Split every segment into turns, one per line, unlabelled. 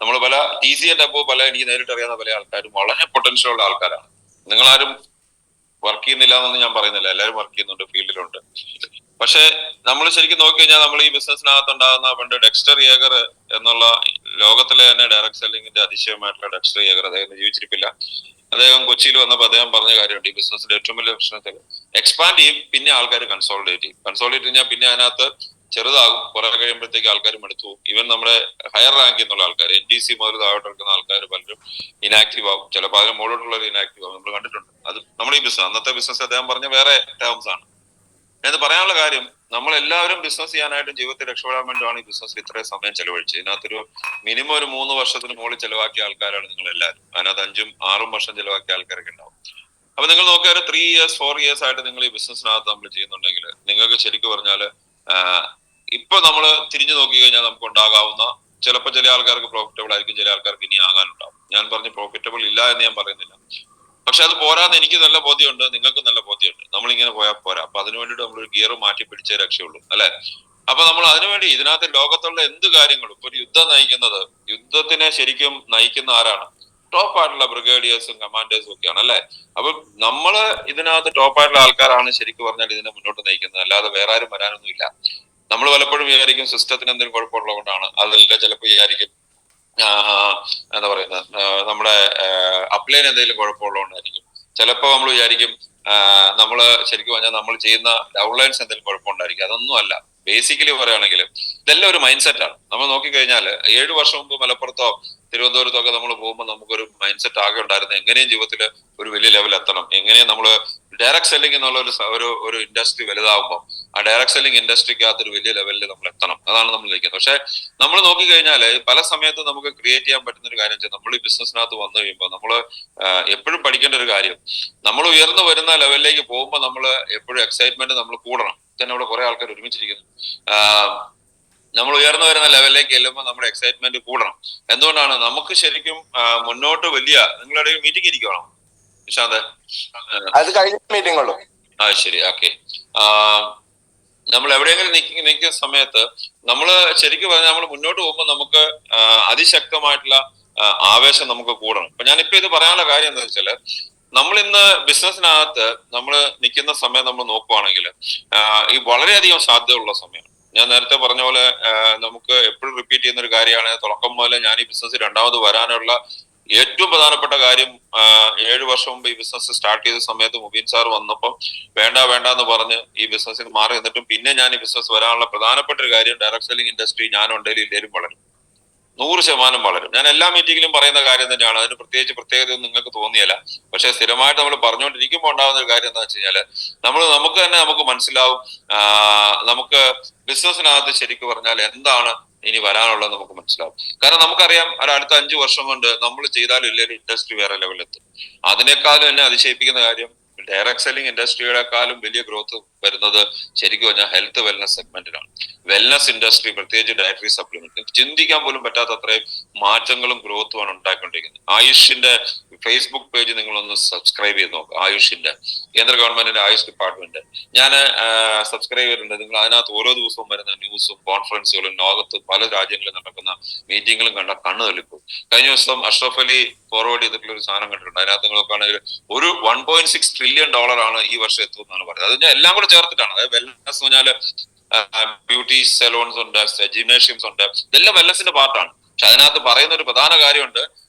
നമ്മൾ പല TCA പല എനിക്ക് നേരിട്ട് അറിയാവുന്ന പല ആൾക്കാരും വളരെ പൊട്ടൻഷ്യൽ ഉള്ള ആൾക്കാരാണ്. നിങ്ങളാരും വർക്ക് ചെയ്യുന്നില്ല എന്നൊന്നും ഞാൻ പറയുന്നില്ല, എല്ലാവരും വർക്ക് ചെയ്യുന്നുണ്ട്, ഫീൽഡിലുണ്ട്. പക്ഷെ നമ്മൾ ശരിക്കും നോക്കിക്കഴിഞ്ഞാൽ നമ്മൾ ഈ ബിസിനസ്സിനകത്ത് ഉണ്ടാകുന്ന പണ്ട് ഡെക്സ്റ്റർ യേഗർ എന്നുള്ള ലോകത്തിലെ തന്നെ ഡയറക്ട് സെല്ലിങ്ങിന്റെ അതിശയമായിട്ടുള്ള ഡെക്സ്റ്റർ യേഗർ, അദ്ദേഹം ജീവിച്ചിരിപ്പില്ല. അദ്ദേഹം കൊച്ചിയിൽ വന്നപ്പോൾ അദ്ദേഹം പറഞ്ഞ കാര്യമുണ്ട്, ഈ ബിസിനസ്സിന്റെ ഏറ്റവും വലിയ പ്രശ്നത്തിൽ എക്സ്പാൻഡ് ചെയ്യും, പിന്നെ ആൾക്കാർ കൺസോളിഡേറ്റ് ചെയ്യും. കൺസോളിഡേറ്റ് കഴിഞ്ഞാൽ പിന്നെ അതിനകത്ത് ചെറുതാകും, കുറെ കഴിയുമ്പോഴത്തേക്ക് ആൾക്കാർ മടുത്തു പോകും. ഈവൻ നമ്മുടെ ഹയർ റാങ്കിൽ നിന്നുള്ള ആൾക്കാർ, NDC മുതൽ താഴോട്ട് എടുക്കുന്ന ആൾക്കാർ പലരും ഇനാക്റ്റീവ് ആകും. ചിലപ്പോൾ അതിന് മുകളിലോട്ടുള്ളവർ ഇനാക്റ്റീവ് ആകും. നമ്മൾ കണ്ടിട്ടുണ്ട്. അത് നമ്മുടെ ഈ ബിസിനസ്, അന്നത്തെ ബിസിനസ് അദ്ദേഹം പറഞ്ഞ വേറെ ടേംസ് ആണ്. ഞാനത് പറയാനുള്ള കാര്യം, നമ്മളെല്ലാവരും ബിസിനസ് ചെയ്യാനായിട്ടും ജീവിതത്തിൽ രക്ഷപ്പെടാൻ വേണ്ടിയാണ് ഈ ബിസിനസ്സിൽ ഇത്രയും സമയം ചെലവഴിച്ചത്. ഇതിനകത്തൊരു മിനിമം ഒരു 3 വർഷത്തിന് മുകളിൽ ചെലവാക്കിയ ആൾക്കാരാണ് നിങ്ങൾ എല്ലാവരും. അതിനകത്ത് 5-6 വർഷം ചെലവാക്കിയ ആൾക്കാരൊക്കെ ഉണ്ടാവും. അപ്പൊ നിങ്ങൾ നോക്കിയാൽ 3 years 4 years ആയിട്ട് നിങ്ങൾ ഈ ബിസിനസ്സിനകത്ത് നമ്മൾ ചെയ്യുന്നുണ്ടെങ്കിൽ നിങ്ങൾക്ക് ശരിക്കും പറഞ്ഞാൽ ഇപ്പൊ നമ്മൾ തിരിഞ്ഞു നോക്കി കഴിഞ്ഞാൽ നമുക്ക് ഉണ്ടാകാവുന്ന, ചിലപ്പോൾ ചില ആൾക്കാർക്ക് പ്രോഫിറ്റബിൾ ആയിരിക്കും, ചില ആൾക്കാർക്ക് ഇനി ആകാനുണ്ടാവും. ഞാൻ പറഞ്ഞ് പ്രോഫിറ്റബിൾ ഇല്ല എന്ന് ഞാൻ പറയുന്നില്ല. പക്ഷെ അത് പോരാന്ന് എനിക്ക് നല്ല ബോധ്യമുണ്ട്, നിങ്ങൾക്ക് നല്ല ബോധ്യമുണ്ട്. നമ്മളിങ്ങനെ പോയാൽ പോരാ. അപ്പൊ അതിനു വേണ്ടിയിട്ട് നമ്മളൊരു ഗിയർ മാറ്റി പിടിച്ചേ രക്ഷയുള്ളൂ, അല്ലെ? അപ്പൊ നമ്മൾ അതിനുവേണ്ടി ഇതിനകത്ത് ലോകത്തുള്ള എന്ത് കാര്യങ്ങളും, ഒരു യുദ്ധം നയിക്കുന്നത്, യുദ്ധത്തിനെ ശരിക്കും നയിക്കുന്ന ആരാണ്? ടോപ്പ് ആയിട്ടുള്ള ബ്രിഗേഡിയേഴ്സും കമാൻഡേഴ്സും ഒക്കെയാണ്, അല്ലെ? അപ്പൊ നമ്മള് ഇതിനകത്ത് ടോപ്പ് ആയിട്ടുള്ള ആൾക്കാരാണ് ശരിക്കും പറഞ്ഞാൽ ഇതിനെ മുന്നോട്ട് നയിക്കുന്നത്, അല്ലാതെ വേറെ ആരും വരാനൊന്നും ഇല്ല. നമ്മൾ പലപ്പോഴും വിചാരിക്കും സിസ്റ്റത്തിന് എന്തെങ്കിലും കുഴപ്പമുള്ളത് കൊണ്ടാണ്, അതല്ല ചിലപ്പോൾ വിചാരിക്കും എന്താ പറയുന്നത്, നമ്മുടെ അപ്ലൈന് എന്തെങ്കിലും കുഴപ്പമുള്ളതുകൊണ്ടായിരിക്കും. ചിലപ്പോൾ നമ്മൾ വിചാരിക്കും നമ്മള് ശരിക്കും പറഞ്ഞാൽ നമ്മൾ ചെയ്യുന്ന ഡൗൺലൈൻസ് എന്തെങ്കിലും കുഴപ്പമുണ്ടായിരിക്കും. അതൊന്നും അല്ല. ബേസിക്കലി പറയുകയാണെങ്കിൽ ഇതെല്ലാം ഒരു മൈൻഡ് സെറ്റ് ആണ്. നമ്മൾ നോക്കിക്കഴിഞ്ഞാൽ 7 വർഷം മുമ്പ് മലപ്പുറത്തോ തിരുവനന്തപുരത്തോ ഒക്കെ നമ്മൾ പോകുമ്പോൾ നമുക്കൊരു മൈൻഡ് സെറ്റ് ആകെ ഉണ്ടായിരുന്നു, എങ്ങനെയും ജീവിതത്തിൽ ഒരു വലിയ ലെവൽ എത്തണം, എങ്ങനെയും നമ്മൾ ഡയറക്ട് സെല്ലിംഗ് എന്നുള്ള ഒരു ഇൻഡസ്ട്രി വലുതാവുമ്പോൾ ആ ഡയറക്ട് സെല്ലിംഗ് ഇൻഡസ്ട്രിക്കകത്ത് ഒരു വലിയ ലെവലിൽ നമ്മൾ എത്തണം. അതാണ് നമ്മൾ നിൽക്കുന്നത്. പക്ഷെ നമ്മൾ നോക്കിക്കഴിഞ്ഞാൽ പല സമയത്തും നമുക്ക് ക്രിയേറ്റ് ചെയ്യാൻ പറ്റുന്ന ഒരു കാര്യം വെച്ചാൽ, നമ്മൾ ഈ ബിസിനസ്സിനകത്ത് വന്നു കഴിയുമ്പോൾ നമ്മൾ എപ്പോഴും പഠിക്കേണ്ട ഒരു കാര്യം, നമ്മൾ ഉയർന്നു വരുന്ന ലെവലിലേക്ക് പോകുമ്പോൾ നമ്മൾ എപ്പോഴും എക്സൈറ്റ്മെന്റ് നമ്മൾ കൂടണം. തന്നെ ഇവിടെ കുറെ ആൾക്കാർ ഒരുമിച്ചിരിക്കുന്നു. നമ്മൾ ഉയർന്നു വരുന്ന ലെവലിലേക്ക് ചെല്ലുമ്പോൾ നമ്മുടെ എക്സൈറ്റ്മെന്റ് കൂടണം. എന്തുകൊണ്ടാണ്? നമുക്ക് ശരിക്കും മുന്നോട്ട് വലിയ, നിങ്ങളുടെ മീറ്റിംഗ് ഇരിക്കണോ നിഷാന്ത്?
അത് കഴിഞ്ഞ മീറ്റിംഗ് ഉള്ളൂ.
ശരി, ഓക്കെ. നമ്മൾ എവിടെയെങ്കിലും നിൽക്കുന്ന സമയത്ത് നമ്മൾ ശരിക്കും പറഞ്ഞാൽ നമ്മൾ മുന്നോട്ട് പോകുമ്പോൾ നമുക്ക് അതിശക്തമായിട്ടുള്ള ആവേശം നമുക്ക് കൂടണം. അപ്പൊ ഞാനിപ്പോ ഇത് പറയാനുള്ള കാര്യം എന്താ വെച്ചാല്, നമ്മൾ ഇന്ന് ബിസിനസ്സിനകത്ത് നമ്മൾ നിൽക്കുന്ന സമയം നമ്മൾ നോക്കുവാണെങ്കിൽ ഈ വളരെയധികം സാധ്യതയുള്ള സമയമാണ്. ഞാൻ നേരത്തെ പറഞ്ഞ പോലെ നമുക്ക് എപ്പോഴും റിപ്പീറ്റ് ചെയ്യുന്ന ഒരു കാര്യമാണ്, തുടക്കം മുതൽ ഞാൻ ഈ ബിസിനസ് രണ്ടാമത് വരാനുള്ള ഏറ്റവും പ്രധാനപ്പെട്ട കാര്യം, 7 വർഷം മുമ്പ് ഈ ബിസിനസ് സ്റ്റാർട്ട് ചെയ്ത സമയത്ത് മുബീൻ സാർ വന്നപ്പോൾ വേണ്ട എന്ന് പറഞ്ഞ് ഈ ബിസിനസ്സിന് മാറി നിന്നിട്ടും പിന്നെ ഞാൻ ഈ ബിസിനസ് വരാനുള്ള പ്രധാനപ്പെട്ട ഒരു കാര്യം, ഡയറക്ട് സെല്ലിംഗ് ഇൻഡസ്ട്രി ഞാൻ ഉണ്ടെങ്കിലും ഇല്ലേലും വളരും, 100% വളരും. ഞാൻ എല്ലാ മീറ്റിങ്ങിലും പറയുന്ന കാര്യം തന്നെയാണ്. അതിന് പ്രത്യേകതയൊന്നും നിങ്ങൾക്ക് തോന്നിയല്ല. പക്ഷെ സ്ഥിരമായിട്ട് നമ്മൾ പറഞ്ഞുകൊണ്ടിരിക്കുമ്പോൾ ഉണ്ടാകുന്ന ഒരു കാര്യം എന്താ വെച്ച് കഴിഞ്ഞാല്, നമുക്ക് തന്നെ നമുക്ക് മനസ്സിലാവും നമുക്ക് ബിസിനസ്സിനകത്ത് ശരിക്കും പറഞ്ഞാൽ എന്താണ് ഇനി വരാനുള്ളത് നമുക്ക് മനസ്സിലാവും. കാരണം നമുക്കറിയാം അടുത്ത 5 വർഷം കൊണ്ട് നമ്മൾ ചെയ്താലും ഇല്ലെങ്കിൽ ഇൻഡസ്ട്രി വേറെ ലെവലെത്തും. അതിനേക്കാളും എന്നെ അതിശയിപ്പിക്കുന്ന കാര്യം, ഡയറക്ട് സെല്ലിംഗ് ഇൻഡസ്ട്രികളെക്കാളും വലിയ ഗ്രോത്ത് വരുന്നത് ശരിക്കും പറഞ്ഞാൽ ഹെൽത്ത് വെൽനസ് സെഗ്മെന്റിലാണ്. വെൽനസ് ഇൻഡസ്ട്രി, പ്രത്യേകിച്ച് ഡയറ്ററി സപ്ലിമെന്റ്, ചിന്തിക്കാൻ പോലും പറ്റാത്ത അത്രയും മാറ്റങ്ങളും ഗ്രോത്തുമാണ് ഉണ്ടായിക്കൊണ്ടിരിക്കുന്നത്. ആയുഷിന്റെ ഫേസ്ബുക്ക് പേജ് നിങ്ങളൊന്ന് സബ്സ്ക്രൈബ് ചെയ്ത് നോക്കുക. ആയുഷിന്റെ, കേന്ദ്ര ഗവൺമെന്റിന്റെ ആയുഷ് ഡിപ്പാർട്ട്മെന്റ്, ഞാൻ സബ്സ്ക്രൈബ് ചെയ്തിട്ടുണ്ട്. നിങ്ങൾ അതിനകത്ത് ഓരോ ദിവസവും വരുന്ന ന്യൂസും കോൺഫറൻസുകളും ലോകത്ത് പല രാജ്യങ്ങളിൽ നടക്കുന്ന മീറ്റിങ്ങുകളും കണ്ട കണ്ണു തള്ളിപ്പോകും. കഴിഞ്ഞ ദിവസം അഷ്റഫ് അലി ഫോർവേഡ് ചെയ്തിട്ടുള്ള ഒരു സാധനം കണ്ടിട്ടുണ്ട്. അതിനകത്ത് നിങ്ങൾക്കാണെങ്കിൽ ഒരു $1.6 trillion ഈ വർഷം എത്തുമെന്നാണ് പറയുന്നത്. അത് ഞാൻ എല്ലാം കൂടെ ചേർത്തിട്ടാണ്. അതായത് വെൽനസ് എന്ന് പറഞ്ഞാൽ ബ്യൂട്ടി സലൂൺസ് ഉണ്ട്, ജിംനേഷ്യംസ് ഉണ്ട്, ഇതെല്ലാം വെൽനസിന്റെ പാർട്ടാണ്. പക്ഷെ അതിനകത്ത് പറയുന്ന ഒരു പ്രധാന കാര്യമുണ്ട്,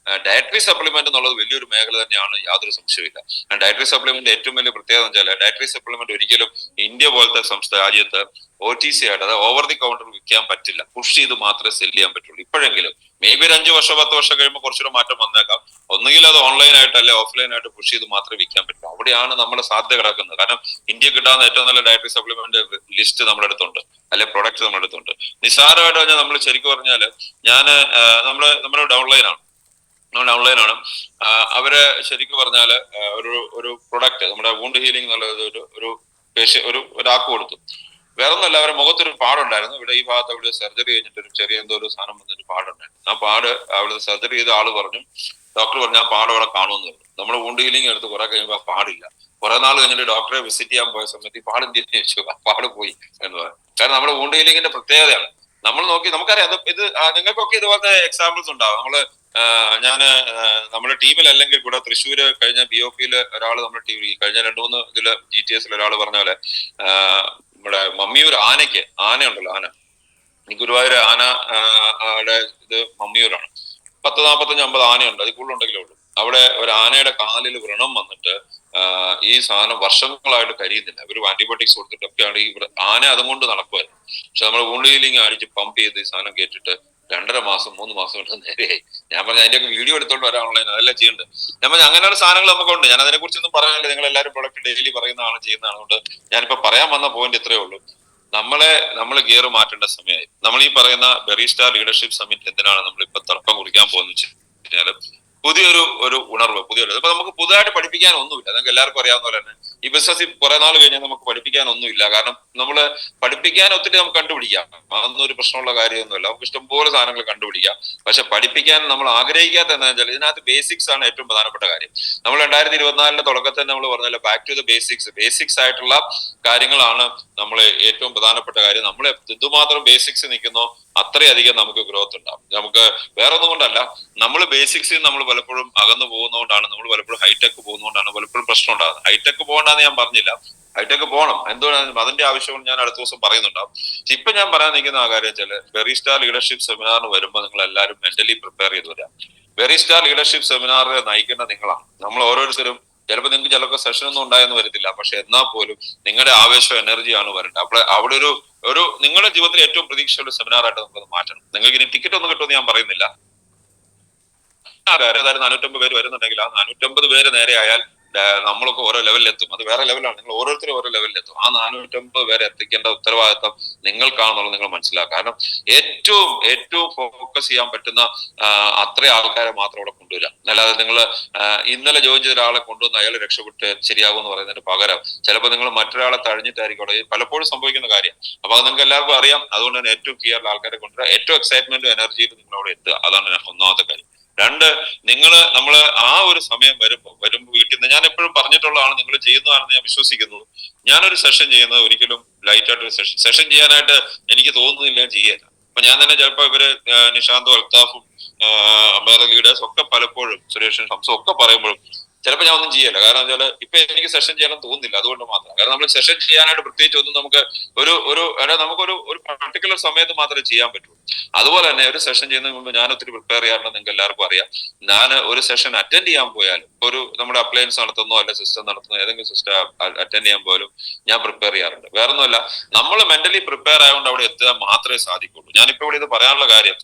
ഡയറ്ററി സപ്ലിമെന്റ് എന്നുള്ളത് വലിയൊരു മേഖല തന്നെയാണ്, യാതൊരു സംശയമില്ല. ഡയറ്ററി സപ്ലിമെന്റ് ഏറ്റവും വലിയ പ്രത്യേകത വെച്ചാൽ, ഡയറ്ററി സപ്ലിമെന്റ് ഒരിക്കലും ഇന്ത്യ പോലത്തെ രാജ്യത്ത് OTC ആയിട്ട്, അതായത് ഓവർ ദി കൗണ്ടർ വിൽക്കാൻ പറ്റില്ല. പുഷ് ചെയ്ത് മാത്രമേ സെല് ചെയ്യാൻ പറ്റുള്ളൂ. ഇപ്പോഴെങ്കിലും മേ ബി ഒരു 5 വർഷം 10 വർഷം കഴിയുമ്പോൾ കുറച്ചുകൂടെ മാറ്റം വന്നേക്കാം. ഒന്നുകിൽ അത് ഓൺലൈൻ ആയിട്ട് അല്ലെ ഓഫ്ലൈൻ ആയിട്ട് പുഷ് ചെയ്ത് മാത്രമേ വിൽക്കാൻ പറ്റൂ. അവിടെയാണ് നമ്മുടെ സാധ്യത കിടക്കുന്നത്. കാരണം ഇന്ത്യ കിട്ടാവുന്ന ഏറ്റവും നല്ല ഡയറ്ററി സപ്ലിമെന്റ് ലിസ്റ്റ് നമ്മുടെ അടുത്തുണ്ട്, അല്ലെ പ്രൊഡക്റ്റ് നമ്മുടെ അടുത്തുണ്ട്. നിസ്സാരമായിട്ട് പറഞ്ഞാൽ നമ്മൾ ശരിക്കും പറഞ്ഞാല് നമ്മുടെ ഡൗൺലൈനാണ് അവര് ശരിക്കും പറഞ്ഞാല് ഒരു പ്രൊഡക്റ്റ്, നമ്മുടെ വൂണ്ട് ഹീലിംഗ് എന്നുള്ള ഒരാൾക്ക് കൊടുത്തു. വേറെ ഒന്നല്ല, അവരുടെ മുഖത്തൊരു പാടുണ്ടായിരുന്നു. ഇവിടെ ഈ ഭാഗത്ത് അവിടെ സർജറി കഴിഞ്ഞിട്ട് ഒരു ചെറിയ എന്തോ ഒരു സാധനം വന്നൊരു പാടുണ്ടായിരുന്നു. ആ പാട് അവിടെ സർജറി ചെയ്ത ആള് പറഞ്ഞു, ഡോക്ടർ പറഞ്ഞു ആ പാട് അവിടെ കാണുമെന്ന് പറഞ്ഞു. നമ്മൾ വൂണ്ട് ഹീലിംഗ് എടുത്ത് കുറെ കഴിയുമ്പോൾ ആ പാടില്ല. കുറെ നാൾ കഴിഞ്ഞിട്ട് ഡോക്ടറെ വിസിറ്റ് ചെയ്യാൻ പോയ സമയത്ത് ഈ പാട് എന്തെന്ന് ചോദിച്ചു, ആ പാട് പോയി എന്ന് പറഞ്ഞു. കാരണം നമ്മുടെ വൂണ്ട് ഹീലിംഗിന്റെ പ്രത്യേകതയാണ്, നമ്മൾ നോക്കി നമുക്കറിയാം ഇത് നിങ്ങൾക്കൊക്കെ ഇതുപോലത്തെ എക്സാമ്പിൾസ് ഉണ്ടാവും. നമ്മുടെ ടീമിൽ അല്ലെങ്കിൽ കൂടെ തൃശ്ശൂര് കഴിഞ്ഞ BOP-യിൽ ഒരാൾ നമ്മുടെ ടീമിൽ കഴിഞ്ഞ 2-3 ഇതില് GTS-ൽ ഒരാൾ പറഞ്ഞ പോലെ നമ്മുടെ മമ്മിയൂർ ആനയുണ്ടല്ലോ, ആന ഈ ഗുരുവായൂർ ഇത് മമ്മിയൂരാണ്. 40-45-50 ആനയുണ്ട്, അതിൽ കൂടുതലുണ്ടെങ്കിലേ ഉള്ളൂ. അവിടെ ഒരു ആനയുടെ കാലിൽ വ്രണം വന്നിട്ട് ഈ സാധനം വർഷങ്ങളായിട്ട് കരിയുന്നില്ല. ഒരു ആന്റിബയോട്ടിക്സ് കൊടുത്തിട്ടൊക്കെയാണ് ഈ ആന അതുകൊണ്ട് നടക്കുമായിരുന്നു. പക്ഷെ നമ്മൾ വൂണ്ട് ഹീലിംഗ് അടിച്ച് പമ്പ് ചെയ്ത് ഈ സാധനം കേട്ടിട്ട് 2.5 മാസം 3 മാസം കൊണ്ട് നേരെയായി. ഞാൻ പറഞ്ഞ അതിന്റെയൊക്കെ വീഡിയോ എടുത്തോണ്ട് വരാനുള്ള അതെല്ലാം ചെയ്യേണ്ടത്. ഞാൻ പറഞ്ഞ അങ്ങനെയുള്ള സാധനങ്ങൾ നമുക്കുണ്ട്. ഞാൻ അതിനെ കുറിച്ചൊന്നും പറയാനില്ല. നിങ്ങൾ എല്ലാവരും പ്രൊഡക്റ്റ് ഡെയിലി പറയുന്നതാണ്, ചെയ്യുന്നതാണ്. കൊണ്ട് ഞാനിപ്പോ പറയാൻ വന്ന പോയിന്റ് ഇത്രയേ ഉള്ളൂ. നമ്മൾ ഗിയർ മാറ്റേണ്ട സമയമായി. നമ്മൾ ഈ പറയുന്ന ബെറിസ്റ്റാർ ലീഡർഷിപ്പ് സമ്മിറ്റ് എന്തിനാണ് നമ്മളിപ്പോ തുടക്കം കുറിക്കാൻ പോകുന്നത് വെച്ച് കഴിഞ്ഞാൽ പുതിയൊരു ഉണർവ്, ഇപ്പൊ നമുക്ക് പുതുതായിട്ട് പഠിപ്പിക്കാൻ ഒന്നുമില്ല. നിങ്ങൾക്ക് എല്ലാവർക്കും അറിയാവുന്ന പോലെ തന്നെ ഈ ബിസിനസ് കുറെ നാൾ കഴിഞ്ഞാൽ നമുക്ക് പഠിപ്പിക്കാൻ ഒന്നുമില്ല. കാരണം നമ്മള് പഠിപ്പിക്കാൻ ഒത്തിരി നമുക്ക് കണ്ടുപിടിക്കാം, അതൊന്നും ഒരു പ്രശ്നമുള്ള കാര്യമൊന്നുമില്ല. നമുക്ക് ഇഷ്ടംപോലെ സാധനങ്ങൾ കണ്ടുപിടിക്കാം. പക്ഷെ പഠിപ്പിക്കാൻ നമ്മൾ ആഗ്രഹിക്കാത്ത എന്താണെന്ന് വെച്ചാൽ ഇതിനകത്ത് ബേസിക്സ് ആണ് ഏറ്റവും പ്രധാനപ്പെട്ട കാര്യം. നമ്മൾ 2024 തുടക്കത്തിൽ നമ്മൾ പറഞ്ഞല്ലോ, ബാക്ക് ടു ദ ബേസിക്സ് ആയിട്ടുള്ള കാര്യങ്ങളാണ് നമ്മൾ ഏറ്റവും പ്രധാനപ്പെട്ട കാര്യം. നമ്മൾ എന്തുമാത്രം ബേസിക്സ് നിൽക്കുന്നോ അത്രയധികം നമുക്ക് ഗ്രോത്ത് ഉണ്ടാവും. നമുക്ക് വേറെ ഒന്നും കൊണ്ടല്ല, നമ്മൾ ബേസിക്സിൽ നമ്മൾ പലപ്പോഴും അകന്നു പോകുന്നതുകൊണ്ടാണ്, നമ്മൾ പലപ്പോഴും ഹൈടെക് പോകുന്നതുകൊണ്ടാണ് പലപ്പോഴും പ്രശ്നം ഉണ്ടാകുന്നത്. ഹൈടെക് പോകണ്ടെന്ന് ഞാൻ പറഞ്ഞില്ല, ഹൈടെക് പോകണം, എന്തുകൊണ്ടാണ് അതിന്റെ ആവശ്യം ഞാൻ അടുത്ത ദിവസം പറയുന്നുണ്ടാവും. ഇപ്പൊ ഞാൻ പറയാൻ നിൽക്കുന്ന ആ കാര്യം വെച്ചാൽ ബെറിസ്റ്റാർ ലീഡർഷിപ്പ് സെമിനാറിന് വരുമ്പോൾ നിങ്ങൾ എല്ലാവരും മെന്റലി പ്രിപ്പയർ ചെയ്ത് വരാം. ബെറിസ്റ്റാർ ലീഡർഷിപ്പ് സെമിനാറിനെ നയിക്കേണ്ട നിങ്ങളാണ്. നമ്മൾ ഓരോരുത്തരും ചിലപ്പോൾ നിങ്ങൾക്ക് ചിലപ്പോൾ സെഷൻ ഒന്നും ഉണ്ടായെന്ന് വരത്തില്ല, പക്ഷെ എന്നാൽ പോലും നിങ്ങളുടെ ആവേശം എനർജിയാണ് വരേണ്ടത്. അപ്പോൾ അവിടെ ഒരു നിങ്ങളുടെ ജീവിതത്തിൽ ഏറ്റവും പ്രതീക്ഷയുള്ള സെമിനാറായിട്ട് നമുക്കത് മാറ്റണം. നിങ്ങൾക്ക് ഇനി ടിക്കറ്റ് ഒന്നും കിട്ടുമെന്ന് ഞാൻ പറയുന്നില്ല. 450 പേര് വരുന്നുണ്ടെങ്കിൽ ആ 450 പേര് നേരെ ആയാൽ നമ്മളൊക്കെ ഓരോ ലെവലിലെത്തും. അത് വേറെ ലെവലാണ്. നിങ്ങൾ ഓരോരുത്തരും ഓരോ ലെവലിലെത്തും. ആ 450 പേരെ എത്തിക്കേണ്ട ഉത്തരവാദിത്വം നിങ്ങൾക്കാണെന്നുള്ളത് നിങ്ങൾ മനസ്സിലാക്കുക. കാരണം ഏറ്റവും ഫോക്കസ് ചെയ്യാൻ പറ്റുന്ന അത്ര ആൾക്കാരെ മാത്രം അവിടെ കൊണ്ടുവരാം. അല്ലാതെ നിങ്ങൾ ഇന്നലെ ജോയിൻ ചെയ്ത ഒരാളെ കൊണ്ടുവന്ന് അയാൾ രക്ഷപ്പെട്ട് ശരിയാകും എന്ന് പറയുന്നതിന് പകരം ചിലപ്പോൾ നിങ്ങൾ മറ്റൊരാളെ തഴഞ്ഞിട്ടായിരിക്കും അവിടെ പലപ്പോഴും സംഭവിക്കുന്ന കാര്യം. അപ്പൊ അത് നിങ്ങൾക്ക് എല്ലാവർക്കും അറിയാം. അതുകൊണ്ട് തന്നെ ഏറ്റവും ക്ലിയർ ആൾക്കാരെ കൊണ്ടുവരാം, ഏറ്റവും എക്സൈറ്റ്മെന്റും എനർജിയിലും നിങ്ങൾ അവിടെ എത്തുക. അതാണ് ഒന്നാമത്തെ കാര്യം. 2, നമ്മള് ആ ഒരു സമയം വരുമ്പോ വീട്ടിൽ നിന്ന് ഞാൻ എപ്പോഴും പറഞ്ഞിട്ടുള്ളതാണ്, നിങ്ങൾ ചെയ്യുന്നതാണെന്ന് ഞാൻ വിശ്വസിക്കുന്നു. ഞാനൊരു സെഷൻ ചെയ്യുന്നത് ഒരിക്കലും ലൈറ്റ് ആയിട്ടൊരു സെഷൻ ചെയ്യാനായിട്ട് എനിക്ക് തോന്നുന്നില്ല, ഞാൻ ചെയ്യാല്ല. അപ്പൊ ഞാൻ തന്നെ ചിലപ്പോ ഇവര് നിഷാന്തും അൽത്താഫും വേറെ ലീഡേഴ്സ് ഒക്കെ പലപ്പോഴും സുരേഷും ഹംസും ഒക്കെ പറയുമ്പോഴും ചിലപ്പോൾ ഞാൻ ഒന്നും ചെയ്യല്ല. കാരണം വെച്ചാൽ ഇപ്പൊ എനിക്ക് സെഷൻ ചെയ്യാനും തോന്നുന്നില്ല, അതുകൊണ്ട് മാത്രം. കാരണം നമ്മൾ സെഷൻ ചെയ്യാനായിട്ട് പ്രത്യേകിച്ച് ഒന്നും നമുക്ക് നമുക്കൊരു പർട്ടിക്കുലർ സമയത്ത് മാത്രമേ ചെയ്യാൻ പറ്റൂ. അതുപോലെ തന്നെ ഒരു സെഷൻ ചെയ്യുന്നതിന് മുമ്പ് ഞാൻ ഒത്തിരി പ്രിപ്പയർ ചെയ്യാറുണ്ട്. നിങ്ങൾക്ക് എല്ലാവർക്കും അറിയാം. ഞാൻ ഒരു സെഷൻ അറ്റൻഡ് ചെയ്യാൻ പോയാലും, നമ്മുടെ അപ്ലയൻസ് നടത്തുന്നോ അല്ല സിസ്റ്റം നടത്തുന്നോ ഏതെങ്കിലും സിസ്റ്റം അറ്റൻഡ് ചെയ്യാൻ പോലും ഞാൻ പ്രിപ്പയർ ചെയ്യാറുണ്ട്. വേറെ ഒന്നുമല്ല, നമ്മൾ മെന്റലി പ്രിപ്പയർ ആയതുകൊണ്ട് അവിടെ എത്താൻ മാത്രമേ സാധിക്കുള്ളൂ. ഞാനിപ്പോ ഇവിടെ ഇത് പറയാനുള്ള കാര്യം,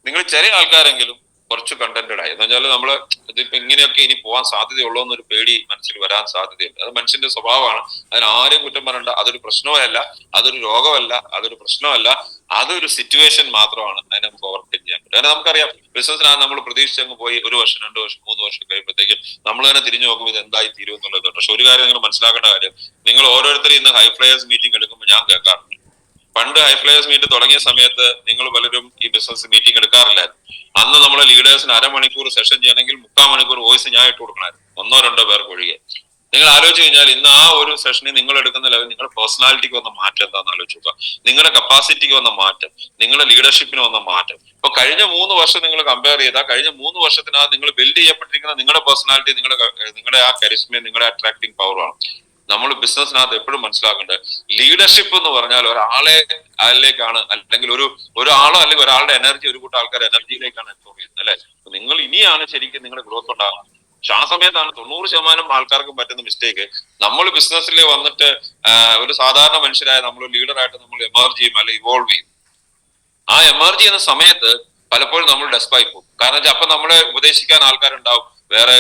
നിങ്ങൾ ചെറിയ ആൾക്കാരെങ്കിലും കുറച്ച് കണ്ടന്റഡ് ആയി എന്ന് വെച്ചാൽ നമ്മള് ഇതിപ്പോ ഇങ്ങനെയൊക്കെ ഇനി പോകാൻ സാധ്യതയുള്ളൂ എന്നൊരു പേടി മനസ്സിൽ വരാൻ സാധ്യതയുണ്ട്. അത് മനുഷ്യന്റെ സ്വഭാവമാണ്. അതിന് ആരും കുറ്റം പറയണ്ട. അതൊരു പ്രശ്നമല്ല, അതൊരു രോഗമല്ല, അതൊരു പ്രശ്നമല്ല, അതൊരു സിറ്റുവേഷൻ മാത്രമാണ്. അതിനെ നമുക്ക് ഓവർകം ചെയ്യാൻ പറ്റും. കാരണം നമുക്കറിയാം, ബിസിനസ്സിനാണ് നമ്മൾ പ്രതീക്ഷിച്ചങ്ങ് പോയി 1 വർഷം 2 വർഷം 3 വർഷം കഴിയുമ്പോഴത്തേക്കും നമ്മൾ തന്നെ തിരിഞ്ഞു നോക്കുമ്പോൾ ഇത് എന്തായി തീരും എന്നുള്ളത്. പക്ഷെ ഒരു കാര്യം നിങ്ങൾ മനസ്സിലാക്കേണ്ട കാര്യം, നിങ്ങൾ ഓരോരുത്തരും ഇന്ന് ഹൈ ഫ്ലയേഴ്സ് മീറ്റിംഗ് എടുക്കുമ്പോൾ ഞാൻ കേൾക്കാറുണ്ട്. പണ്ട് ഹൈ ഫ്ലയേഴ്സ് മീറ്റ് തുടങ്ങിയ സമയത്ത് നിങ്ങൾ പലരും ഈ ബിസിനസ് മീറ്റിംഗ് എടുക്കാറില്ലായിരുന്നു. അന്ന് നമ്മളെ ലീഡേഴ്സിന് 1/2 മണിക്കൂർ സെഷൻ ചെയ്യണമെങ്കിൽ 3/4 മണിക്കൂർ വോയിസ് ഞാൻ ഇട്ട് കൊടുക്കണമായിരുന്നു, 1-2 പേർക്ക് ഒഴികെ. നിങ്ങൾ ആലോചിച്ച് കഴിഞ്ഞാൽ ഇന്ന് ആ ഒരു സെഷനിൽ നിങ്ങൾ എടുക്കുന്ന ലെവൽ, നിങ്ങളുടെ പേഴ്സണാലിറ്റിക്ക് വന്ന മാറ്റം എന്താണെന്ന് ആലോചിച്ച് നോക്കുക. നിങ്ങളുടെ കപ്പാസിറ്റിക്ക് വന്ന മാറ്റം, നിങ്ങളുടെ ലീഡർഷിപ്പിന് വന്ന മാറ്റം. ഇപ്പൊ കഴിഞ്ഞ 3 വർഷം നിങ്ങൾ കമ്പയർ ചെയ്താൽ കഴിഞ്ഞ 3 വർഷത്തിനകത്ത് നിങ്ങൾ ബിൽഡ് ചെയ്യപ്പെട്ടിരിക്കുന്ന നിങ്ങളുടെ പേഴ്സണാലിറ്റി, നിങ്ങളുടെ ആ കരിസ്മയും നിങ്ങളുടെ അട്രാക്ടിങ് പവറാണ്. നമ്മൾ ബിസിനസ്സിനകത്ത് എപ്പോഴും മനസ്സിലാക്കേണ്ടത്, ലീഡർഷിപ്പ് എന്ന് പറഞ്ഞാൽ അതിലേക്കാണ്, അല്ലെങ്കിൽ ഒരാളോ അല്ലെങ്കിൽ ഒരാളുടെ എനർജി, ഒരു കൂട്ടം ആൾക്കാരുടെ എനർജിയിലേക്കാണ് എത്തുന്നത്, അല്ലെ? നിങ്ങൾ ഇനിയാണ് ശരിക്കും നിങ്ങളുടെ ഗ്രോത്ത് ഉണ്ടാകുന്നത്. പക്ഷെ ആ സമയത്താണ് 90% ആൾക്കാർക്കും പറ്റുന്ന മിസ്റ്റേക്ക്. നമ്മൾ ബിസിനസ്സിൽ വന്നിട്ട് ഒരു സാധാരണ മനുഷ്യരായ നമ്മൾ ലീഡറായിട്ട് നമ്മൾ എമർജ് ചെയ്യും, അല്ലെങ്കിൽ ഇവോൾവ് ചെയ്യും. ആ എമർജ് ചെയ്യുന്ന സമയത്ത് പലപ്പോഴും നമ്മൾ ഡെസ്പായി പോകും. കാരണം വെച്ചാൽ അപ്പൊ നമ്മളെ ഉപദേശിക്കാൻ ആൾക്കാരുണ്ടാവും, വേറെ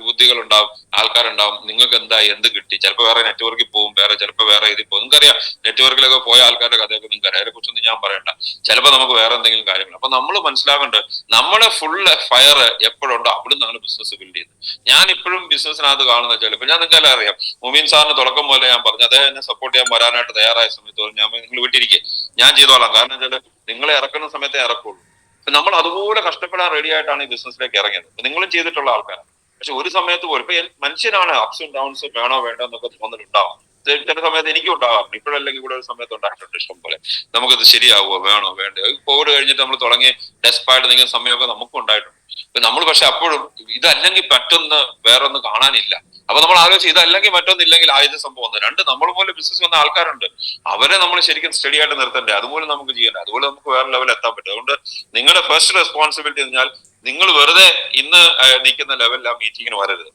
ബുദ്ധികൾ ഉണ്ടാവും, ആൾക്കാരുണ്ടാവും. നിങ്ങൾക്ക് എന്തായി, എന്ത് കിട്ടി? ചിലപ്പോൾ വേറെ നെറ്റ്വർക്കിൽ പോകും, ചിലപ്പോൾ വേറെ ഇതിൽ പോകും. നിങ്ങൾക്കറിയാം, നെറ്റ്വർക്കിലൊക്കെ പോയ ആൾക്കാരുടെ കഥയൊക്കെ നിങ്ങൾക്കറിയാം, അതിനെ കുറിച്ചൊന്നും ഞാൻ പറയണ്ട. ചിലപ്പോൾ നമുക്ക് വേറെ എന്തെങ്കിലും കാര്യങ്ങൾ. അപ്പൊ നമ്മൾ മനസ്സിലാക്കേണ്ടത്, നമ്മളെ ഫുൾ ഫയർ എപ്പോഴുണ്ടോ അവിടെ നിന്നാണ് ബിസിനസ് ബിൽഡ് ചെയ്യുന്നത്. ഞാൻ ഇപ്പോഴും ബിസിനസ്സിനകത്ത് കാണുന്ന ചിലപ്പോൾ ഞാൻ നിങ്ങൾക്കെല്ലാം അറിയാം, മുമീൻ സാറിന് തുടക്കം പോലെ ഞാൻ പറഞ്ഞു, അദ്ദേഹം എന്നെ സപ്പോർട്ട് ചെയ്യാൻ വരാനായിട്ട് തയ്യാറായ സമയത്ത് ഞാൻ നിങ്ങൾ വിട്ടിരിക്കുക, ഞാൻ ചെയ്തോളാം. കാരണം വെച്ചാൽ നിങ്ങളെ ഇറക്കുന്ന സമയത്തേ ഇറക്കുള്ളൂ. നമ്മൾ അതുപോലെ കഷ്ടപ്പെടാൻ റെഡി ആയിട്ടാണ് ഈ ബിസിനസ്സിലേക്ക് ഇറങ്ങിയത്. നിങ്ങളും ചെയ്തിട്ടുള്ള ആൾക്കാരാണ്. പക്ഷെ ഒരു സമയത്ത് പോലും ഇപ്പൊ മനുഷ്യനാണ്, അപ്സും ഡൗൺസും വേണോ വേണ്ടോ എന്നൊക്കെ തോന്നലുണ്ടാവും. ചില സമയത്ത് എനിക്കും ഉണ്ടാകാറുണ്ട്, ഇപ്പോഴല്ലെങ്കിൽ കൂടെ ഒരു സമയത്ത് ഉണ്ടായിട്ടുണ്ട് ഇഷ്ടം പോലെ. നമുക്കത് ശരിയാവുമോ, വേണോ വേണ്ടോ, കോവിഡ് കഴിഞ്ഞിട്ട് നമ്മൾ തുടങ്ങി ഡെസ്പായിട്ട് നിൽക്കുന്ന സമയമൊക്കെ നമുക്കും ഉണ്ടായിട്ടുണ്ട്. നമ്മൾ പക്ഷെ അപ്പോഴും ഇതല്ലെങ്കിൽ മറ്റൊന്ന് വേറൊന്ന് കാണാനില്ല. അപ്പൊ നമ്മൾ ആലോചിച്ച് ഇതല്ലെങ്കിൽ മറ്റൊന്നില്ലെങ്കിൽ ആദ്യത്തെ സംഭവം ഒന്ന്. രണ്ട്, നമ്മൾ പോലെ ബിസിനസ് വന്ന ആൾക്കാരുണ്ട്, അവരെ നമ്മൾ ശരിക്കും സ്റ്റഡി ആയിട്ട് നിർത്തണ്ടേ, അതുപോലെ നമുക്ക് ചെയ്യണ്ടേ, അതുപോലെ നമുക്ക് വേറെ ലെവലിൽ എത്താൻ പറ്റും. അതുകൊണ്ട് നിങ്ങളുടെ ഫസ്റ്റ് റെസ്പോൺസിബിലിറ്റി എന്ന് പറഞ്ഞാൽ നിങ്ങൾ വെറുതെ ഇന്ന് നിൽക്കുന്ന ലെവലിൽ ആ മീറ്റിങ്ങിന് വരരുത്.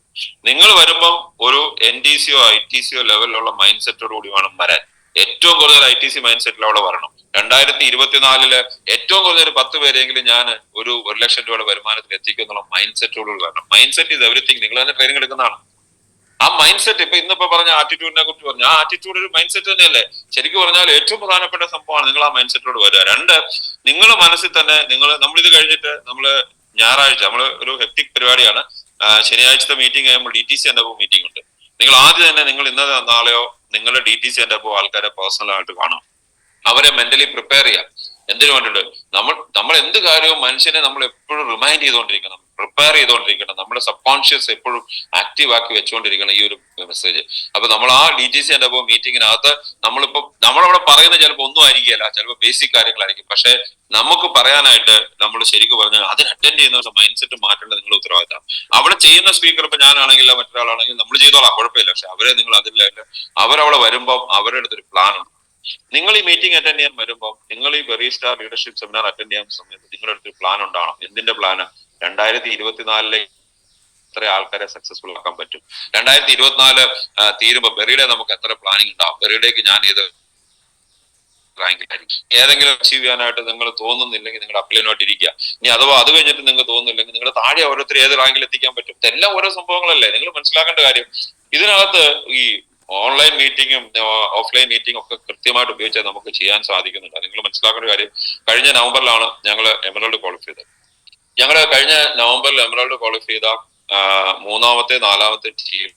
നിങ്ങൾ വരുമ്പം ഒരു NTCയോ ITCയോ ലെവലിലുള്ള മൈൻഡ് സെറ്റോട് കൂടി വേണം വരാൻ. ഏറ്റവും കൂടുതൽ ITC മൈൻഡ് സെറ്റിൽ അവിടെ വരണം. 2024 ഏറ്റവും കുറഞ്ഞൊരു 10 പേരെങ്കിലും ഞാൻ ഒരു 1 ലക്ഷം രൂപയുടെ വരുമാനത്തിൽ എത്തിക്കും എന്നുള്ള മൈൻഡ് സെറ്റോട് വരണം. Mind set is everything. നിങ്ങൾ തന്നെ ട്രെയിനിങ് എടുക്കുന്നതാണ്. ആ മൈൻഡ് സെറ്റ് ഇന്നിപ്പോ പറഞ്ഞ ആറ്റിറ്റ്യൂഡിനെ കുറിച്ച് പറഞ്ഞു, ആ ആറ്റിറ്റ്യൂഡ് ഒരു മൈൻഡ് സെറ്റ് തന്നെയല്ലേ. ശരിക്കും പറഞ്ഞാൽ ഏറ്റവും പ്രധാനപ്പെട്ട സംഭവമാണ് നിങ്ങൾ ആ മൈൻഡ് സെറ്റോട് വരിക. രണ്ട്, നിങ്ങൾ മനസ്സിൽ തന്നെ നമ്മളിത് കഴിഞ്ഞിട്ട് ഞായറാഴ്ച ഒരു ഹെക്ടിക് പരിപാടിയാണ്. ശനിയാഴ്ചത്തെ മീറ്റിംഗ് കഴിയുമ്പോൾ DTC എൻ്റെ അപ്പോൾ മീറ്റിംഗ് ഉണ്ട്. നിങ്ങൾ ആദ്യം തന്നെ നിങ്ങൾ ഇന്നലെ നാളെയോ നിങ്ങളുടെ DTC എൻ്റെ അപ്പോൾ ആൾക്കാരെ പേഴ്സണലായിട്ട് കാണാം, അവരെ മെന്റലി പ്രിപ്പയർ ചെയ്യാം. എന്തിനു വേണ്ടിട്ട് നമ്മൾ എന്ത് കാര്യവും മനുഷ്യനെ നമ്മൾ എപ്പോഴും റിമൈൻഡ് ചെയ്തുകൊണ്ടിരിക്കണം, പ്രിപ്പയർ ചെയ്തുകൊണ്ടിരിക്കണം, നമ്മുടെ സബ് കോൺഷ്യസ് എപ്പോഴും ആക്റ്റീവ് ആക്കി വെച്ചുകൊണ്ടിരിക്കണം ഈ ഒരു മെസ്സേജ്. അപ്പൊ നമ്മൾ ആ DTC എൻ്റെ അപ്പോൾ മീറ്റിങ്ങിനകത്ത് നമ്മളവിടെ പറയുന്നത് ചിലപ്പോൾ ഒന്നും ആയിരിക്കില്ല, ചിലപ്പോൾ ബേസിക് കാര്യങ്ങളായിരിക്കും. പക്ഷെ നമുക്ക് പറയാനായിട്ട് നമ്മൾ ശരിക്കും പറഞ്ഞാൽ അതിന് അറ്റൻഡ് ചെയ്യുന്നവരുടെ മൈൻഡ് സെറ്റ് മാറ്റേണ്ടത് നിങ്ങളുടെ ഉത്തരവാദിത്തം. അവിടെ ചെയ്യുന്ന സ്പീക്കർ ഇപ്പൊ ഞാനാണെങ്കിലോ മറ്റൊരാളാണെങ്കിലും നമ്മൾ ചെയ്തോളാം, കുഴപ്പമില്ല. പക്ഷെ അവരെ നിങ്ങൾ അതിലായിട്ട് അവരവിടെ വരുമ്പോൾ അവരുടെ അടുത്തൊരു പ്ലാൻ ഉണ്ട്. നിങ്ങൾ ഈ മീറ്റിംഗ് അറ്റൻഡ് ചെയ്യാൻ വരുമ്പോൾ, നിങ്ങൾ ഈ വെറി സ്റ്റാർ ലീഡർഷിപ്പ് സെമിനാർ അറ്റൻഡ് ചെയ്യാൻ സമയത്ത് നിങ്ങളുടെ അടുത്തൊരു പ്ലാൻ ഉണ്ടാവണം. എന്തിന്റെ പ്ലാന്? 2024 എത്ര ആൾക്കാരെ സക്സസ്ഫുൾ ആക്കാൻ പറ്റും, 2024 തീരുമ്പോൾ ബെറിയുടെ നമുക്ക് എത്ര പ്ലാനിങ് ഉണ്ടാവും, ബെറിയുടേക്ക് ഞാൻ ഏത് റാങ്കിലായിരിക്കും. ഏതെങ്കിലും അച്ചീവ് ചെയ്യാനായിട്ട് നിങ്ങൾ തോന്നുന്നില്ലെങ്കിൽ നിങ്ങൾ അപ്ലൈനോട്ട് ഇരിക്കുക. ഇനി അഥവാ അത് കഴിഞ്ഞിട്ട് നിങ്ങൾക്ക് തോന്നുന്നില്ലെങ്കിൽ നിങ്ങളുടെ താഴെ ഓരോരുത്തർ ഏത് റാങ്കിൽ എത്തിക്കാൻ പറ്റും. ഇതെല്ലാം ഓരോ സംഭവങ്ങളല്ലേ. നിങ്ങൾ മനസ്സിലാക്കേണ്ട കാര്യം ഇതിനകത്ത് ഈ ഓൺലൈൻ മീറ്റിങ്ങും ഓഫ്ലൈൻ മീറ്റിംഗും ഒക്കെ കൃത്യമായിട്ട് ഉപയോഗിച്ചാൽ നമുക്ക് ചെയ്യാൻ സാധിക്കുന്നുണ്ട്. നിങ്ങൾ മനസ്സിലാക്കേണ്ട കാര്യം, കഴിഞ്ഞ നവംബറിലാണ് ഞങ്ങൾ എമറൽഡ് ക്വാളിഫൈ ചെയ്തത്. കഴിഞ്ഞ നവംബറിൽ എമറൽഡ് ക്വാളിഫൈ ചെയ്ത 3-ാമത്തെ 4-ാമത്തെ ടീം,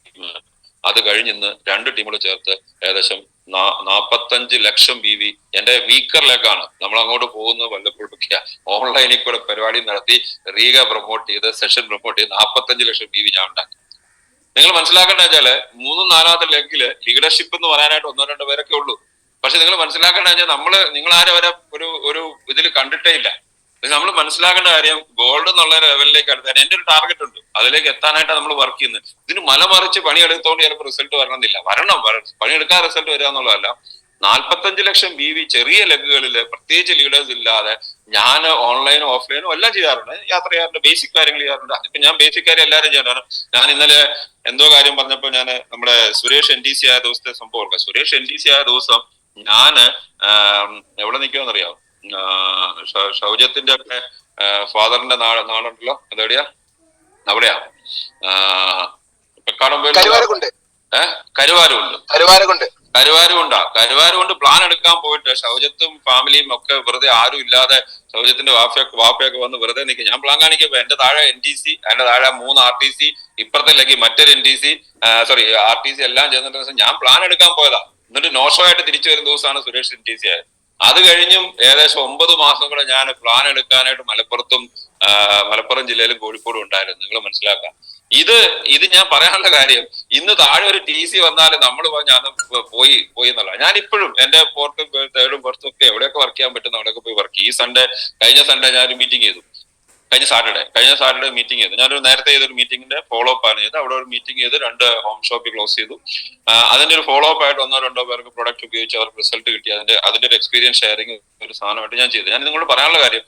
അത് കഴിഞ്ഞിന്ന് 2 ടീമുകൾ ചേർത്ത് ഏകദേശം 45 ലക്ഷം BV. എന്റെ വീക്കർ ലെഗാണ്. നമ്മൾ അങ്ങോട്ട് പോകുന്ന വല്ലപ്പോഴൊക്കെ ഓൺലൈനിൽ കൂടെ പരിപാടി നടത്തി റീഗ പ്രൊമോട്ട് ചെയ്ത് സെഷൻ പ്രൊമോട്ട് ചെയ്ത് 45 ലക്ഷം BV ഞാൻ ഉണ്ടാക്കി. നിങ്ങൾ മനസ്സിലാക്കേണ്ട വെച്ചാല് 3-4-ാമത്തെ ലെഗില് ലീഡർഷിപ്പ് എന്ന് പറയാനായിട്ട് 1-2 പേരൊക്കെ ഉള്ളൂ. പക്ഷെ നിങ്ങൾ മനസ്സിലാക്കേണ്ട വെച്ചാൽ നിങ്ങൾ ആരും അവരെ ഒരു ഇതിൽ കണ്ടിട്ടേ ഇല്ല. നമ്മൾ മനസ്സിലാക്കേണ്ട കാര്യം, ഗോൾഡ് എന്നുള്ള ലെവലിലേക്ക് അടുത്താൻ എന്റെ ഒരു ടാർഗറ്റ് ഉണ്ട്, അതിലേക്ക് എത്താനായിട്ടാണ് നമ്മൾ വർക്ക് ചെയ്യുന്നത്. ഇതിന് മലമറിച്ച് പണിയെടുത്തോണ്ട് ചിലപ്പോൾ റിസൾട്ട് വരണമെന്നില്ല. പണിയെടുക്കാൻ റിസൾട്ട് വരിക എന്നുള്ളതല്ല. 45 ലക്ഷം BV ചെറിയ ലെഗുകളിൽ പ്രത്യേകിച്ച് ലീഡേഴ്സ് ഇല്ലാതെ ഞാൻ ഓൺലൈനും ഓഫ്ലൈനും എല്ലാം ചെയ്യാറുണ്ട്, യാത്ര ചെയ്യാറുണ്ട്, ബേസിക് കാര്യങ്ങൾ ചെയ്യാറുണ്ട്. അതിപ്പോ ഞാൻ ബേസിക് കാര്യം എല്ലാവരും ചെയ്യാനാണ്. ഞാൻ ഇന്നലെ എന്തോ കാര്യം പറഞ്ഞപ്പോൾ ഞാൻ നമ്മുടെ സുരേഷ് NTC ആയ ദിവസത്തെ സംഭവം ഓർക്കാം. സുരേഷ് NTC ആയ ദിവസം ഞാന് എവിടെ നിൽക്കുമെന്നറിയാം, ഷൗജത്തിന്റെ ഒക്കെ ഫാദറിന്റെ നാടുണ്ടല്ലോ, അതെവിടെയാ, അവിടെയാ കരുവാരുണ്ട് പ്ലാൻ എടുക്കാൻ പോയിട്ട് ഷൗജത്തും ഫാമിലിയും ഒക്കെ വെറുതെ ആരും ഇല്ലാതെ, ഷൗജത്തിന്റെ വാപ്പയൊക്കെ വന്ന് വെറുതെ നിൽക്കും. ഞാൻ പ്ലാൻ കാണിക്കുമ്പോ എന്റെ താഴെ NTC, അതിന്റെ താഴെ 3 RTC, ഇപ്പുറത്തെ ലെഗി മറ്റൊരു NTC, RTC എല്ലാം ചേർന്നിട്ട് ഞാൻ പ്ലാൻ എടുക്കാൻ പോയതാ. എന്നിട്ട് നോഷമായിട്ട് തിരിച്ചു വരുന്ന ദിവസമാണ് സുരേഷ് NTC ആയത്. അത് കഴിഞ്ഞും ഏകദേശം 9 മാസം കൂടെ ഞാൻ പ്ലാൻ എടുക്കാനായിട്ട് മലപ്പുറം ജില്ലയിലും കോഴിക്കോടും ഉണ്ടായിരുന്നു. നിങ്ങൾ മനസ്സിലാക്കാം. ഇത് ഞാൻ പറയാനുള്ള കാര്യം, ഇന്ന് താഴെ ഒരു TC വന്നാലും നമ്മൾ പോയി എന്നുള്ള. ഞാൻ ഇപ്പോഴും എന്റെ 4th 3rd 4th ഒക്കെ എവിടെയൊക്കെ വർക്ക് ചെയ്യാൻ പറ്റുന്ന അവിടെയൊക്കെ പോയി വർക്ക് ചെയ്യും. കഴിഞ്ഞ സൺഡേ ഞാനൊരു മീറ്റിംഗ് ചെയ്തു. കഴിഞ്ഞ സാറ്റർഡേ മീറ്റിംഗ് ചെയ്തു. ഞാനൊരു നേരത്തെ ചെയ്തൊരു മീറ്റിംഗിന്റെ ഫോളോ അപ്പ് ആണ് ചെയ്ത്. അവിടെ ഒരു മീറ്റിംഗ് ചെയ്ത് 2 ഹോം ഷോപ്പിൽ ക്ലോസ് ചെയ്തു. അതിന്റെ ഒരു ഫോളോ അപ്പ് ആയിട്ട് 1-2 പേർക്ക് പ്രൊഡക്റ്റ് ഉപയോഗിച്ച് അവർക്ക് റിസൾട്ട് കിട്ടി. അതിന്റെ ഒരു എക്സ്പീരിയൻസ് ഷെയറിംഗ് ഒരു സാധനമായിട്ട് ഞാൻ ചെയ്തു. ഞാൻ നിങ്ങളോട് പറയാനുള്ള കാര്യം,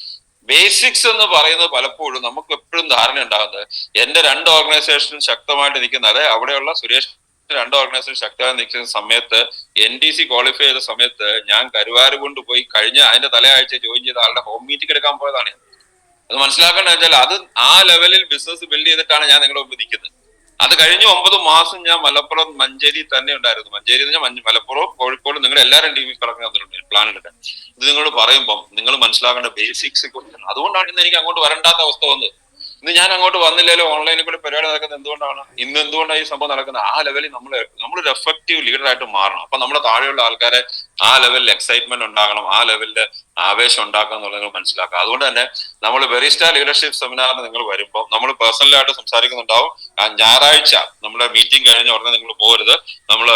ബേസിക്സ് എന്ന് പറയുന്നത് പലപ്പോഴും നമുക്ക് എപ്പോഴും ധാരണ ഉണ്ടാകുന്നത്, എന്റെ 2 ഓർഗനൈസേഷൻ ശക്തമായിട്ട് നിൽക്കുന്നത്, അവിടെയുള്ള സുരേഷ് 2 ഓർഗനൈസേഷൻ ശക്തമായി നിൽക്കുന്ന സമയത്ത് NTC ക്വാളിഫൈ ചെയ്ത സമയത്ത് ഞാൻ കരുവാര് കൊണ്ടുപോയി അതിന്റെ തലയാഴ്ച ജോയിൻ ചെയ്ത ആളുടെ ഹോം മീറ്റിംഗ് എടുക്കാൻ പോയതാണ്. അത് മനസ്സിലാക്കേണ്ട വെച്ചാൽ അത് ആ ലെവലിൽ ബിസിനസ് ബിൽഡ് ചെയ്തിട്ടാണ് ഞാൻ നിങ്ങളുടെ മുമ്പ് നിൽക്കുന്നത്. അത് കഴിഞ്ഞ് 9 മാസം ഞാൻ മലപ്പുറം മഞ്ചേരി തന്നെ ഉണ്ടായിരുന്നു. മഞ്ചേരി എന്ന് പറഞ്ഞാൽ മലപ്പുറം കോഴിക്കോട് നിങ്ങളുടെ എല്ലാവരും ടീമിൽ കിടക്കാൻ തന്നിട്ടുണ്ട് പ്ലാൻ എടുക്കാൻ. ഇത് നിങ്ങൾ പറയുമ്പോൾ നിങ്ങൾ മനസ്സിലാക്കേണ്ട ബേസിക്സ് കുറിച്ചാണ്. അതുകൊണ്ടാണ് ഇന്ന് എനിക്ക് അങ്ങോട്ട് വരണ്ടാത്ത അവസ്ഥ വന്നത്. ഇന്ന് ഞാൻ അങ്ങോട്ട് വന്നില്ലല്ലോ, ഓൺലൈനിൽ കൂടി പരിപാടി നടക്കുന്നത് എന്തുകൊണ്ടാണ്, ഇന്ന് എന്തുകൊണ്ടാണ് ഈ സംഭവം നടക്കുന്നത്? ആ ലെവലിൽ നമ്മളൊരു എഫക്റ്റീവ് ലീഡറായിട്ട് മാറണം. അപ്പൊ നമ്മുടെ താഴെയുള്ള ആൾക്കാരെ ആ ലെവലിൽ എക്സൈറ്റ്മെന്റ് ഉണ്ടാകണം, ആ ലെവലിൽ ആവേശം ഉണ്ടാക്കുക എന്നുള്ളത് നിങ്ങൾ മനസ്സിലാക്കുക. അതുകൊണ്ട് തന്നെ നമ്മൾ വെറി സ്റ്റാർ ലീഡർഷിപ്പ് സെമിനാറിന് നിങ്ങൾ വരുമ്പോൾ നമ്മൾ പേഴ്സണലായിട്ട് സംസാരിക്കുന്നുണ്ടാവും. ഞായറാഴ്ച നമ്മുടെ മീറ്റിംഗ് കഴിഞ്ഞ ഉടനെ നിങ്ങൾ പോകരുത്. നമ്മൾ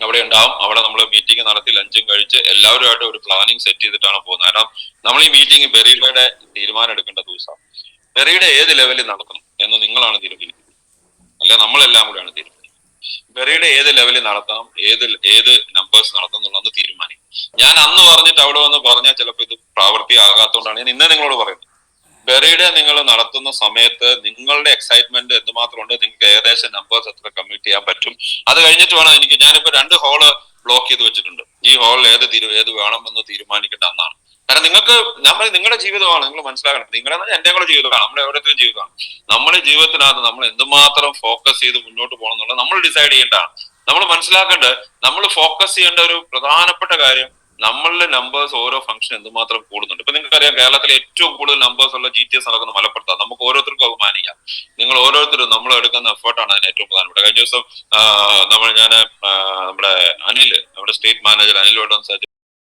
അവിടെ ഉണ്ടാവും. അവിടെ നമ്മൾ മീറ്റിംഗ് നടത്തി ലഞ്ചും കഴിച്ച് എല്ലാവരുമായിട്ട് ഒരു പ്ലാനിങ് സെറ്റ് ചെയ്തിട്ടാണ് പോകുന്നത്. കാരണം നമ്മൾ ഈ മീറ്റിംഗ് ബെറീഡയുടെ തീരുമാനം എടുക്കേണ്ട ദിവസമാണ്. ബെറീഡ ഏത് ലെവലിൽ നടത്തണം എന്ന് നിങ്ങളാണ് തീരുമാനിക്കുന്നത്, അല്ലെ നമ്മളെല്ലാം കൂടെയാണ് തീരുമാനിക്കുന്നത്. ബെറീഡ ഏത് ലെവലിൽ നടത്തണം, ഏത് നമ്പേഴ്സ് നടത്തണം എന്നുള്ളത് തീരുമാനിക്കും. ഞാൻ അന്ന് പറഞ്ഞിട്ട് അവിടെ വന്ന് പറഞ്ഞാൽ ചിലപ്പോൾ ഇത് പ്രാവർത്തികമാകാത്തതുകൊണ്ടാണ് ഞാൻ ഇന്ന് നിങ്ങളോട് പറയുന്നത്. ബെറീഡ നിങ്ങൾ നടത്തുന്ന സമയത്ത് നിങ്ങളുടെ എക്സൈറ്റ്മെന്റ് എന്തുമാത്രം ഉണ്ട്, നിങ്ങൾക്ക് ഏകദേശം നമ്പേഴ്സ് എത്ര കമ്മിറ്റ് ചെയ്യാൻ പറ്റും, അത് കഴിഞ്ഞിട്ട് വേണം എനിക്ക്. ഞാനിപ്പോ 2 ഹാള് ബ്ലോക്ക് ചെയ്ത് വെച്ചിട്ടുണ്ട്. ഈ ഹാളിൽ ഏത് വേണമെന്ന് തീരുമാനിക്കേണ്ട അന്നാണ്. കാരണം നിങ്ങൾക്ക്, ഞാൻ പറയും, നിങ്ങളുടെ ജീവിതമാണ്, നിങ്ങൾ മനസ്സിലാക്കണം. നിങ്ങളുടെ എന്റെ കൂടെ ജീവിതമാണ്, നമ്മുടെ ഓരോരുത്തരും ജീവിതമാണ്. നമ്മുടെ ജീവിതത്തിനകത്ത് നമ്മൾ എന്തുമാത്രം ഫോക്കസ് ചെയ്ത് മുന്നോട്ട് പോകണം എന്നുള്ളത് നമ്മൾ ഡിസൈഡ് ചെയ്യേണ്ടതാണ്. നമ്മൾ മനസ്സിലാക്കേണ്ടത്, നമ്മൾ ഫോക്കസ് ചെയ്യേണ്ട ഒരു പ്രധാനപ്പെട്ട കാര്യം, നമ്മളുടെ നമ്പേഴ്സ് ഓരോ ഫംഗ്ഷൻ എന്തുമാത്രം കൂടുന്നുണ്ട്. ഇപ്പൊ നിങ്ങൾക്കറിയാം, കേരളത്തിലെ ഏറ്റവും കൂടുതൽ നമ്പേഴ്സ് ഉള്ള GTS നടക്കുന്ന മലപ്പുറത്താണ്. നമുക്ക് ഓരോരുത്തർക്കും അഭിമാനിക്കാം. നിങ്ങൾ ഓരോരുത്തരും നമ്മൾ എടുക്കുന്ന എഫേർട്ടാണ് അതിന് ഏറ്റവും പ്രധാനപ്പെട്ട. കഴിഞ്ഞ ദിവസം നമ്മുടെ അനിൽ, നമ്മുടെ സ്റ്റേറ്റ് മാനേജർ അനിലോട്ട്